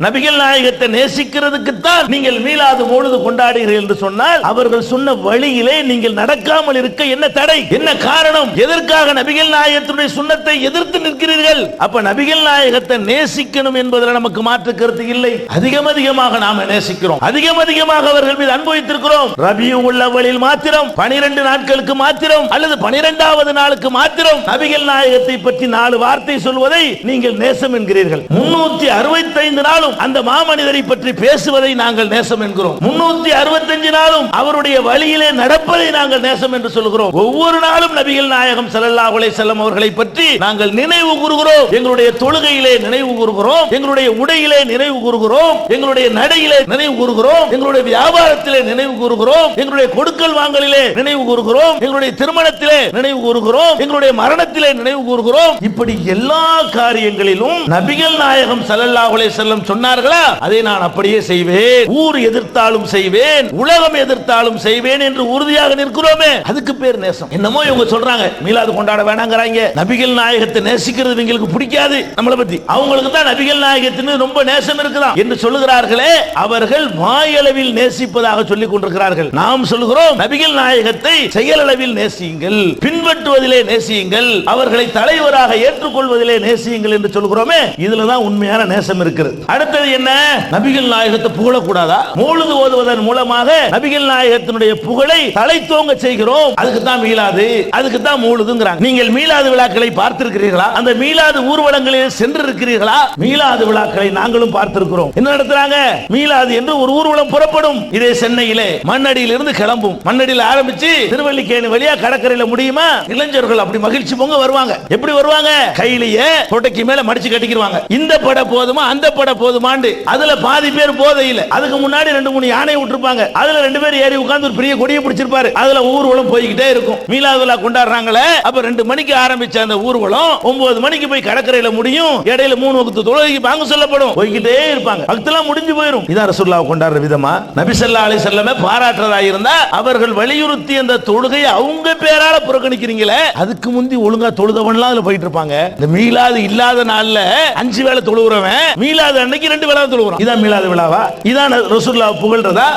நபிகள் நாயகத்தை நேசிக்கிறதுக்குத்தான் நீங்கள் மீலாது மௌலிது கொண்டாடுகிறீர்கள் என்று சொன்னால் அவர்கள் சொன்ன வழியிலே நீங்கள் நடக்காமல் இருக்க என்ன தடை, என்ன காரணம்? எதற்காக நபிகள் நாயகத்துடைய சுன்னத்தை எதிர்த்து நிற்கிறீர்கள்? அப்ப நபிகள் நாயகத்தை நேசிக்கணும் என்பதில் நமக்கு மாற்று கருத்து இல்லை. அதிகமாக நாம நேசிக்கிறோம், அதிகமாக அவர்கள் மீது அன்பு வைத்திருக்கிறோம். ரபியுல் அவ்வலில் மாத்திரம் 12 நாட்களுக்கு மாத்திரம் அல்லது 12வது நாளுக்கு மாத்திரம் நபிகள் நாயகத்தை பற்றி 4 வார்த்தை சொல்வதை நீங்கள் நேசம் என்கிறீர்கள். 365 நாளும் அந்த மாமனிதரை பற்றி பேசுவதை நாங்கள் நேசம் என்கிறோம். 365 நாளும் அவருடைய வழியிலே நடப்பதை நாங்கள் நேசம் என்று சொல்கிறோம். ஒவ்வொரு நாளும் நபிகள் நாயகம் ஸல்லல்லாஹு அலைஹி வஸல்லம் அவர்களை பற்றி நாங்கள் நினைவு கூறுகிறோம். எங்களுடைய தொழுகையிலே நினைவு கூறுகிறோம், எங்களுடைய உடையிலே நினைவு கூறுகிறோம், எங்களுடைய நடையிலே நினைவு கூறுகிறோம், எங்களுடைய வியாபாரத்திலே நினைவு கூறுகிறோம், எங்களுடைய கொடுக்கல் வாங்கலிலே நினைவு கூறுகிறோம், எங்களுடைய திருமணத்திலே நினைவு கூறுகிறோம், எங்களுடைய மரணத்திலே நினைவு கூறுகிறோம். இப்படி எல்லா காரியங்களிலும் நபிகள் நாயகம் ஸல்லல்லாஹு அலைஹி வஸல்லம் சொன்னார்களா அதை நான் அப்படியே செய்வேன். ஊர் எதிர்த்தாலும் செய்வேன், உலகம் எதிர்த்தாலும் செய்வேன் என்று உறுதியாக நிற்கிறோமே, அதுக்கு பேர் நேசம். என்னமோ இவங்க சொல்றாங்க மீலாது கொண்டாட வேணாங்கறாங்க, நபிகள் நாயகத்தை நேசிக்கிறது எங்களுக்கு பிடிக்காது, நம்மள பத்தி அவங்களுக்கு தான் நபிகள் நாயகத்தின் ரொம்ப நேசம் இருக்குதா என்று சொல்லுகிறார்களே, அவர்கள் வாயளவில் நேசிப்பதாக சொல்லிக் கொண்டிருக்கிறார்கள். நாம் சொல்கிறோம் நபிகள் நாயகத்தை செயலளவில் நேசியுங்கள், பின்பற்றுவதிலே நேசியுங்கள், அவர்களை தலைவராக ஏற்றுக்கொள்வதிலே நேசியுங்கள் என்று சொல்கிறோமே, இதுல தான் உண்மையான நேசம் இருக்கிறது. அடுத்தது என்ன? நபிகள் நாயகத்தை புகழக்கூடாதா? மௌலிது ஓதுவதன் மூலமாக நபிகள் நாயகத்தினுடைய புகழை தலைத்தோங்க செய்கிறோம். அதுக்கு தான் மீலாது, அதுக்கு தான் மௌலிதுங்கறாங்க. நீங்கள் மீலாது விழாக்களை பார்த்திருக்கிறீர்களா? அந்த மீலாது ஊர்வலங்களில் சென்று இருக்கிறீர்களா? மீலாது விழாக்களை நாங்களும் பார்த்திருக்கிறோம். என்ன நடத்துறாங்க? மீலாது என்று ஒரு ஊர்வலம் புறப்படும். இதே சென்னையிலே மண்ணடியில் இருந்து கிளம்பும். மண்ணடியில் ஆரம்பிச்சு திருவல்லிக்கேணி வழியா கடற்கரையில முடியுமா? இளைஞர்கள் அப்படி மகிழ்ச்சி பொங்க வருவாங்க. எப்படி வருவாங்க? கையிலேயே தொடைக்கு மேல மடிச்சு கட்டிக்குவாங்க. இந்த பட போதுமா அந்த பட போதுமாண்டு. அதுல பாதி பேர் போதையில, அதுக்கு முன்னாடி 2-3 யானை விட்டுருப்பாங்க. அதுல 2 பேர் ஏறி உட்கார்ந்து ஒரு பெரிய கொடியை பிடிச்சிருப்பாரு. அதுல ஊர்வலம் போய்கிட்டே இருக்கும். மீலாது விழா கொண்டாடுறாங்களே, அப்ப 2 மணிக்கு ஆரம்பிச்ச அந்த ஊர்வலம் 9 மணிக்கு போய் கடற்கரையில முடியும். இடையில 3 வக்து தொழுகைக்கு பாங்கு சொல்லப்படும். போய்கிட்டே இருப்பாங்க. வக்தெல்லாம் முடிஞ்சு போயிடும். இதான் ரசூலுல்லாஹ் கொண்டாடுற விதமா? நபி ஸல்லல்லாஹு அலைஹி வஸல்லம் பாராட்டுறதா இருந்தா அவர்கள் வலியுறுத்தி அந்த தொழுகையை அவங்க பேரால புறக்கணிக்கிறீங்களே, அதுக்கு முந்தி ஒழுங்கா தொழுதவன்லாம் அதுல போயிட்டு இருப்பாங்க. இந்த மீலாது இல்லாத நாள்ல 5 வேளை தொழுகிறவன் மீலாது அன்னைக்கு 2 வேளை தொழுகிறான். இதான் மீலாது விழாவா? இதான் ரசூலுல்லாஹ் புகழ்றதா?